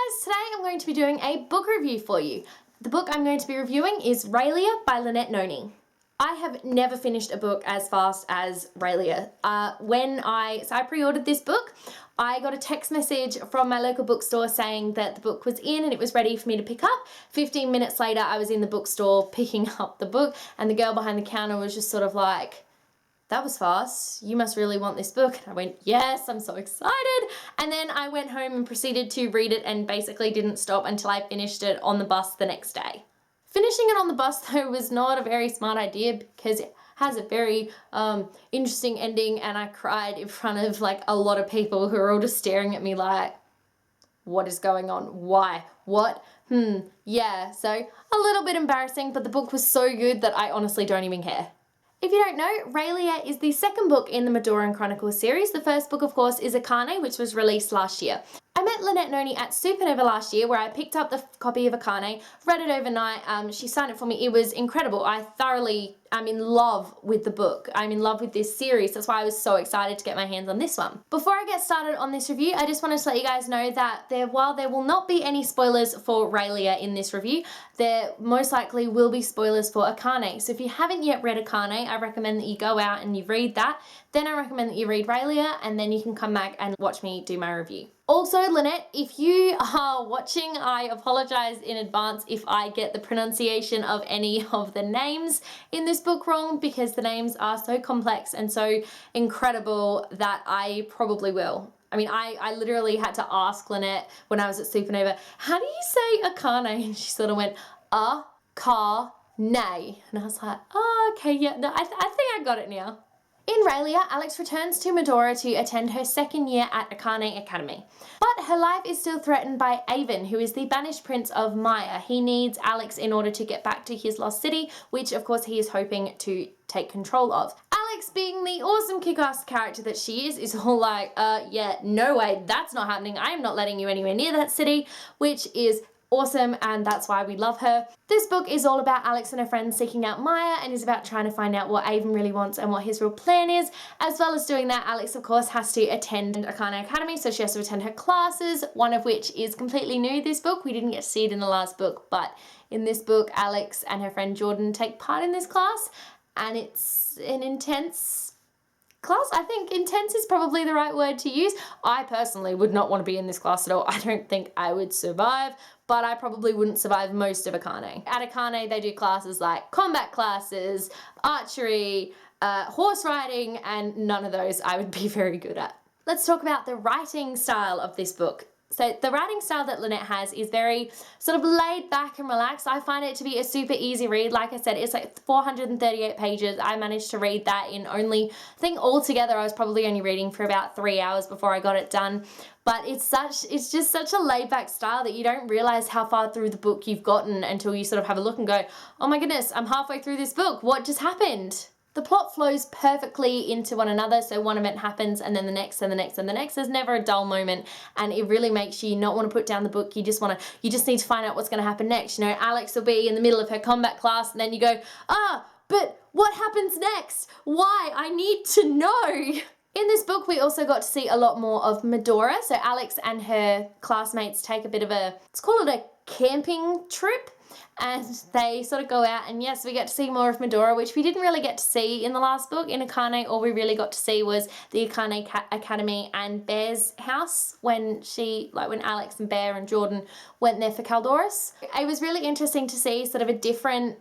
guys, today I'm going to be doing a book review for you. The book I'm going to be reviewing is RAELIA by Lynette Noni. I have never finished a book as fast as RAELIA. So I pre-ordered this book. I got a text message from my local bookstore saying that the book was in and it was ready for me to pick up. 15 minutes later, I was in the bookstore picking up the book and the girl behind the counter was just sort of like, "That was fast. You must really want this book." And I went, "Yes, I'm so excited." And then I went home and proceeded to read it and basically didn't stop until I finished it on the bus the next day. Finishing it on the bus though was not a very smart idea because it has a very interesting ending, and I cried in front of like a lot of people who were all just staring at me like, "What is going on? Why? What? Yeah." So a little bit embarrassing, but the book was so good that I honestly don't even care. If you don't know, RAELIA is the second book in the Medoran Chronicles series. The first book, of course, is Akane, which was released last year. I met Lynette Noni at Supernova last year where I picked up the copy of Akane, read it overnight. She signed it for me. It was incredible. I'm in love with the book. I'm in love with this series. That's why I was so excited to get my hands on this one. Before I get started on this review, I just wanted to let you guys know that while there will not be any spoilers for RAELIA in this review, there most likely will be spoilers for Akane. So if you haven't yet read Akane, I recommend that you go out and you read that. Then I recommend that you read RAELIA, and then you can come back and watch me do my review. Also, Lynette, if you are watching, I apologize in advance if I get the pronunciation of any of the names in this book wrong, because the names are so complex and so incredible that I probably will. I mean, I literally had to ask Lynette when I was at Supernova, "How do you say Akane?" And she sort of went, "A-Ka-Ne." And I was like, "Oh, okay, yeah, no, I think I got it now." In RAELIA, Alex returns to Medora to attend her second year at Akane Academy. But her life is still threatened by Avon, who is the banished prince of Maya. He needs Alex in order to get back to his lost city, which of course he is hoping to take control of. Alex, being the awesome kick-ass character that she is all like, yeah, no way, that's not happening. I am not letting you anywhere near that city, which is awesome, and that's why we love her. This book is all about Alex and her friends seeking out Maya, and is about trying to find out what Avon really wants and what his real plan is. As well as doing that, Alex of course has to attend Akane Academy, so she has to attend her classes, one of which is completely new this book. We didn't get to see it in the last book, but in this book Alex and her friend Jordan take part in this class, and it's an intense class. I think intense is probably the right word to use. I personally would not want to be in this class at all. I don't think I would survive, but I probably wouldn't survive most of Akane. At Akane, they do classes like combat classes, archery, horse riding, and none of those I would be very good at. Let's talk about the writing style of this book. So the writing style that Lynette has is very sort of laid back and relaxed. I find it to be a super easy read. Like I said, it's like 438 pages. I managed to read that in only, I think altogether I was probably only reading for about 3 hours before I got it done. But it's just such a laid back style that you don't realize how far through the book you've gotten until you sort of have a look and go, "Oh my goodness, I'm halfway through this book. What just happened?" The plot flows perfectly into one another, so one event happens and then the next and the next and the next. There's never a dull moment, and it really makes you not want to put down the book. You just need to find out what's going to happen next. You know, Alex will be in the middle of her combat class and then you go, but what happens next? Why? I need to know. In this book, we also got to see a lot more of Medora. So Alex and her classmates take a bit of let's call it a camping trip. And they sort of go out, and yes, we get to see more of Medora, which we didn't really get to see in the last book. In Akane, all we really got to see was the Akane Academy and Bear's house when Alex and Bear and Jordan went there for Caldoris. It was really interesting to see sort of a different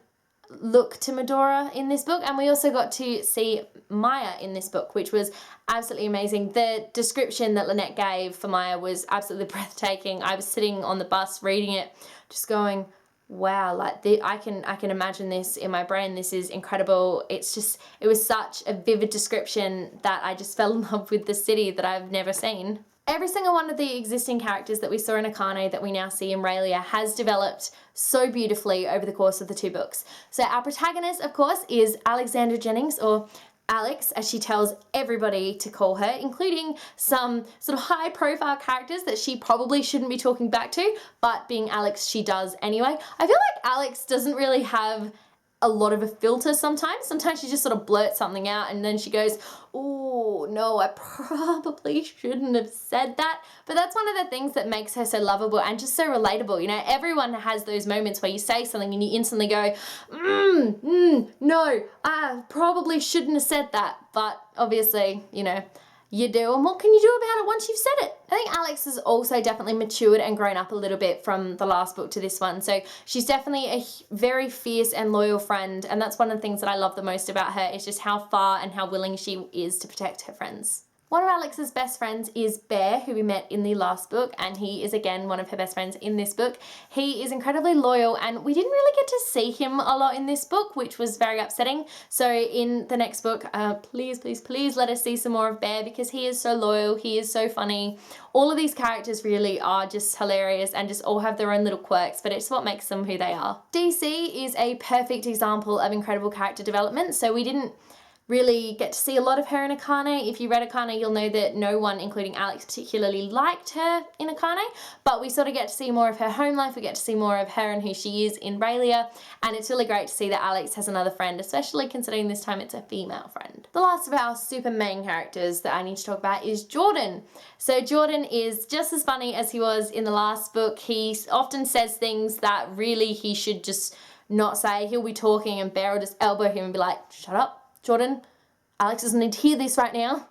look to Medora in this book, and we also got to see Maya in this book, which was absolutely amazing. The description that Lynette gave for Maya was absolutely breathtaking. I was sitting on the bus reading it, just going, wow, like I can imagine this in my brain. This is incredible. It was such a vivid description that I just fell in love with the city that I've never seen. Every single one of the existing characters that we saw in Akane that we now see in RAELIA has developed so beautifully over the course of the 2 books. So our protagonist, of course, is Alexandra Jennings, or Alex, as she tells everybody to call her, including some sort of high-profile characters that she probably shouldn't be talking back to, but being Alex, she does anyway. I feel like Alex doesn't really have a lot of a filter sometimes. Sometimes she just sort of blurts something out and then she goes, oh no, I probably shouldn't have said that. But that's one of the things that makes her so lovable and just so relatable. You know, everyone has those moments where you say something and you instantly go, no, I probably shouldn't have said that. But obviously, you know, you do, and what can you do about it once you've said it? I think Alex has also definitely matured and grown up a little bit from the last book to this one. So she's definitely a very fierce and loyal friend, and that's one of the things that I love the most about her, is just how far and how willing she is to protect her friends. One of Alex's best friends is Bear, who we met in the last book, and he is again one of her best friends in this book. He is incredibly loyal, and we didn't really get to see him a lot in this book, which was very upsetting. So in the next book, please, please, please let us see some more of Bear, because he is so loyal, he is so funny. All of these characters really are just hilarious and just all have their own little quirks, but it's what makes them who they are. DC is a perfect example of incredible character development, so we didn't really get to see a lot of her in Akane. If you read Akane, you'll know that no one, including Alex, particularly liked her in Akane, but we sort of get to see more of her home life, we get to see more of her and who she is in RAELIA, and it's really great to see that Alex has another friend, especially considering this time it's a female friend. The last of our super main characters that I need to talk about is Jordan. So Jordan is just as funny as he was in the last book. He often says things that really he should just not say. He'll be talking and Bear will just elbow him and be like, shut up, Jordan, Alex doesn't need to hear this right now.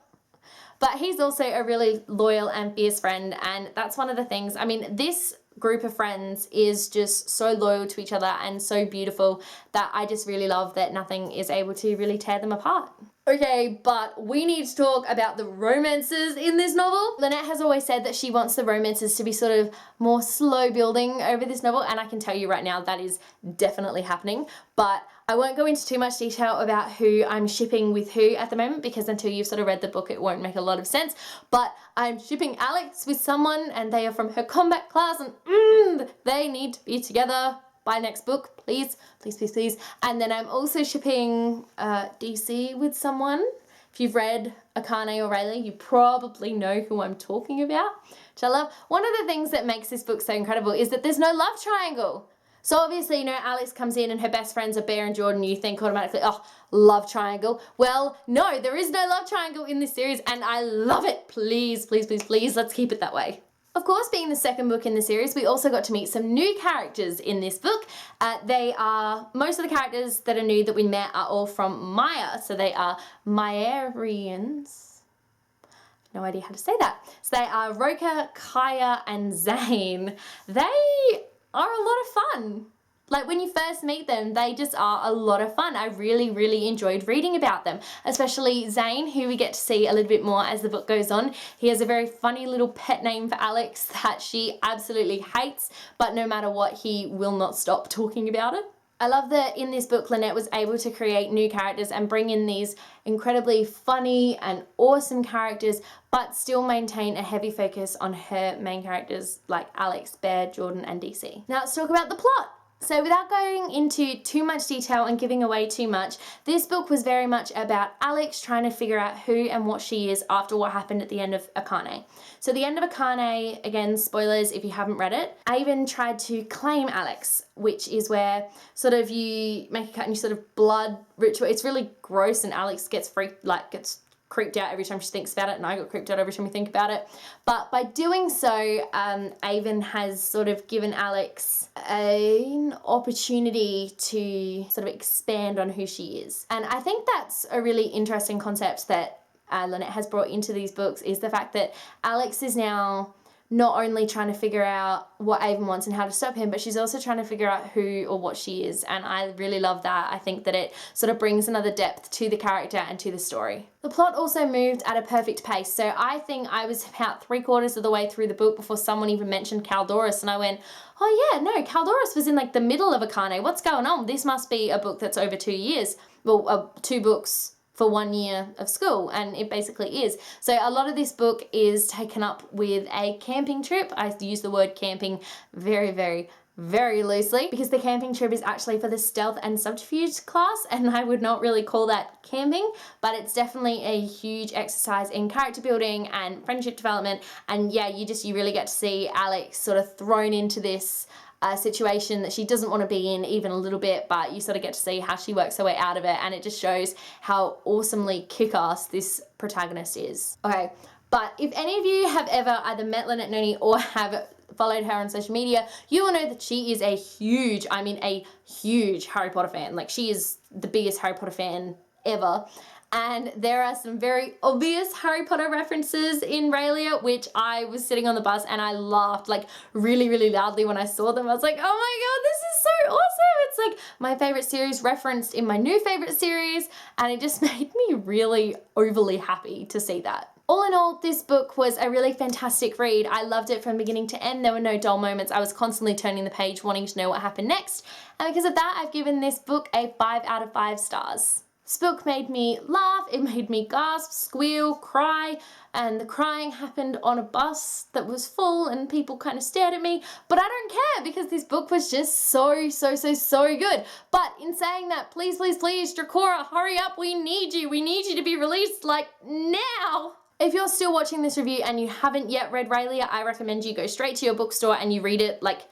But he's also a really loyal and fierce friend, and that's one of the things, I mean, this group of friends is just so loyal to each other and so beautiful that I just really love that nothing is able to really tear them apart. Okay, but we need to talk about the romances in this novel. Lynette has always said that she wants the romances to be sort of more slow building over this novel, and I can tell you right now that is definitely happening, but I won't go into too much detail about who I'm shipping with who at the moment, because until you've sort of read the book it won't make a lot of sense, but I'm shipping Alex with someone and they are from her combat class, and they need to be together by next book, please, please, please, please. And then I'm also shipping DC with someone. If you've read Akane or RAELIA, you probably know who I'm talking about, which I love. One of the things that makes this book so incredible is that there's no love triangle. So obviously, you know, Alex comes in and her best friends are Bear and Jordan, you think automatically, oh, love triangle. Well, no, there is no love triangle in this series, and I love it. Please, please, please, please, let's keep it that way. Of course, being the second book in the series, we also got to meet some new characters in this book. Most of the characters that are new that we met are all from Maya, so they are Myarians. No idea how to say that. So they are Roka, Kaya, and Zane. They are a lot of fun. Like, when you first meet them, they just are a lot of fun. I really, really enjoyed reading about them, especially Zane, who we get to see a little bit more as the book goes on. He has a very funny little pet name for Alex that she absolutely hates, but no matter what, he will not stop talking about it. I love that in this book, Lynette was able to create new characters and bring in these incredibly funny and awesome characters, but still maintain a heavy focus on her main characters like Alex, Bear, Jordan, and DC. Now let's talk about the plot. So without going into too much detail and giving away too much, this book was very much about Alex trying to figure out who and what she is after what happened at the end of Akane. So the end of Akane, again, spoilers if you haven't read it, Avon tried to claim Alex, which is where sort of you make a cut and you sort of blood ritual. It's really gross, and Alex gets gets creeped out every time she thinks about it, and I got creeped out every time we think about it. But by doing so, Avon has sort of given Alex an opportunity to sort of expand on who she is. And I think that's a really interesting concept that Lynette has brought into these books, is the fact that Alex is now not only trying to figure out what Avon wants and how to stop him, but she's also trying to figure out who or what she is. And I really love that. I think that it sort of brings another depth to the character and to the story. The plot also moved at a perfect pace. So I think I was about 3/4 of the way through the book before someone even mentioned Caldoris, and I went, oh yeah, no, Caldoris was in like the middle of Akane. What's going on? This must be a book that's over 2 years. Well, 2 books for 1 year of school, and it basically is. So a lot of this book is taken up with a camping trip. I use the word camping very, very, very loosely, because the camping trip is actually for the stealth and subterfuge class, and I would not really call that camping, but it's definitely a huge exercise in character building and friendship development. And yeah, you really get to see Alex sort of thrown into this situation that she doesn't want to be in even a little bit, but you sort of get to see how she works her way out of it, and it just shows how awesomely kick-ass this protagonist is. Okay, but if any of you have ever either met Lynette Noni or have followed her on social media, you will know that she is a huge, I mean a huge Harry Potter fan. Like, she is the biggest Harry Potter fan ever. And there are some very obvious Harry Potter references in RAELIA, which I was sitting on the bus and I laughed like really, really loudly when I saw them. I was like, oh my god, this is so awesome. It's like my favorite series referenced in my new favorite series, and it just made me really overly happy to see that. All in all, this book was a really fantastic read. I loved it from beginning to end. There were no dull moments. I was constantly turning the page wanting to know what happened next. And because of that, I've given this book a 5 out of 5 stars. This book made me laugh, it made me gasp, squeal, cry, and the crying happened on a bus that was full and people kind of stared at me, but I don't care because this book was just so good. But in saying that, please, please, please, Dracora, hurry up, we need you to be released like now. If you're still watching this review and you haven't yet read RAELIA, I recommend you go straight to your bookstore and you read it like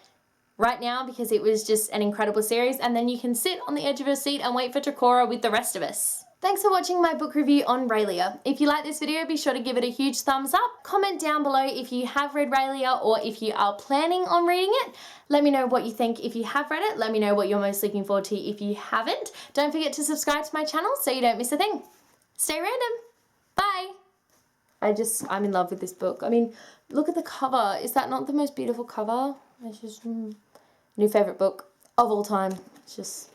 right now, because it was just an incredible series, and then you can sit on the edge of your seat and wait for Dracora with the rest of us. Thanks for watching my book review on RAELIA. If you like this video, be sure to give it a huge thumbs up. Comment down below if you have read RAELIA or if you are planning on reading it. Let me know what you think if you have read it. Let me know what you're most looking forward to if you haven't. Don't forget to subscribe to my channel so you don't miss a thing. Stay random. Bye. I'm in love with this book. I mean, look at the cover. Is that not the most beautiful cover? It's just... New favourite book of all time. It's just...